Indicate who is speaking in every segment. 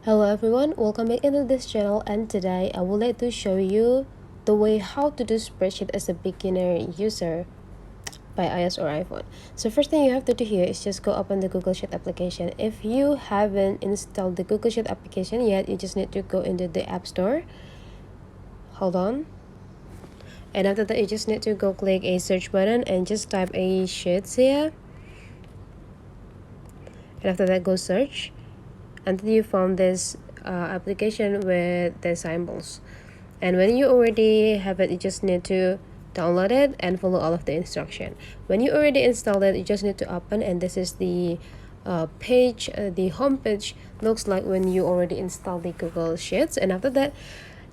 Speaker 1: Hello everyone, welcome back into this channel, and today I would like to show you the way how to do spreadsheet as a beginner user by iOS or iPhone. So first thing you have to do here is just go open the Google Sheet application. If you haven't installed the Google Sheet application yet, you just need to go into the App Store. Hold on. And after that, you just need to go click a search button and just type a sheets here. And after that, go search until you found this application with the symbols. And when you already have it, you just need to download it and follow all of the instruction. When you already installed it, you just need to open, and this is the page. The home page looks like when you already installed the Google Sheets. And after that,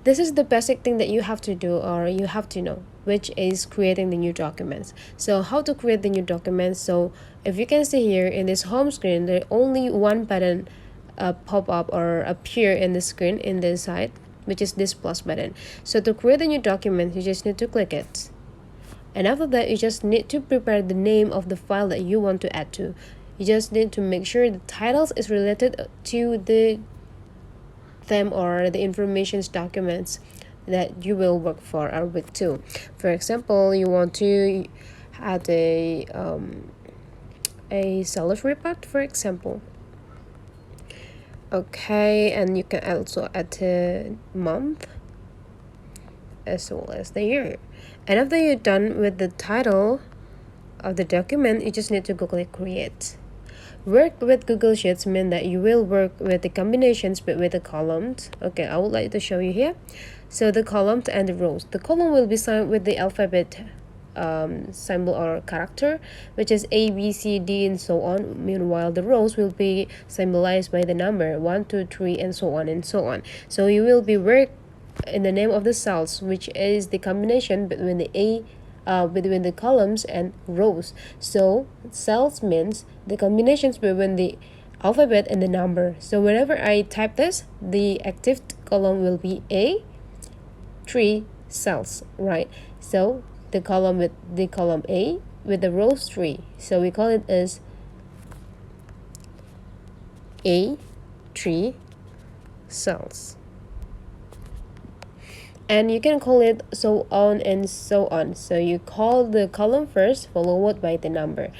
Speaker 1: this is the basic thing that you have to do, or you have to know, which is creating the new documents. So how to create the new documents? So if you can see here in this home screen, there only one button pop up or appear in the screen in this side, which is this plus button. So to create a new document, you just need to click it. And after that, you just need to prepare the name of the file that you want to add to. You just need to make sure the titles is related to the theme or the information's documents that you will work for or with too. For example, you want to add a sales report, for example. Okay, and you can also add a month as well as the year. And after you're done with the title of the document, you just need to go click create. Work with Google Sheets mean that you will work with the combinations but with the columns. Okay, I would like to show you here. So the columns and the rows. The column will be signed with the alphabet symbol or character, which is A, B, C, D, and so on. Meanwhile, the rows will be symbolized by the number 1, 2, 3, and so on and so on. So you will be work in the name of the cells, which is the combination between the between the columns and rows. So cells means the combinations between the alphabet and the number. So whenever I type this, the active column will be A, 3 cells, right? So the column with the column A with the rows 3. So we call it as A3 cells. And you can call it so on and so on. So you call the column first, followed by the number.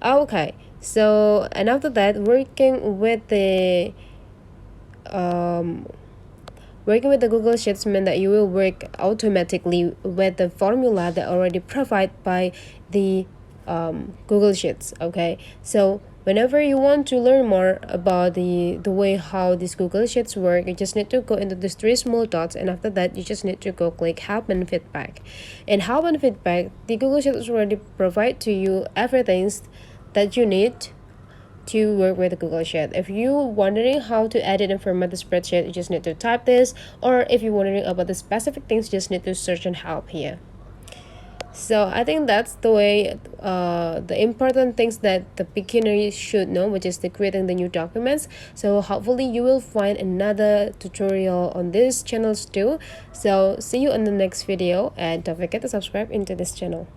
Speaker 1: Okay, so and after that, working with the Google Sheets means that you will work automatically with the formula that already provided by the Google Sheets. Okay, so whenever you want to learn more about the way how these Google Sheets work, you just need to go into these 3 small dots, and after that, you just need to go click help and feedback. In help and feedback, the Google Sheets already provide to you everything that you need to work with Google Sheet. If you're wondering how to edit and format the spreadsheet, you just need to type this, or if you're wondering about the specific things, you just need to search and help here. So I think that's the way the important things that the beginner should know, which is the creating the new documents. So hopefully you will find another tutorial on these channels too. So see you in the next video, and don't forget to subscribe into this channel.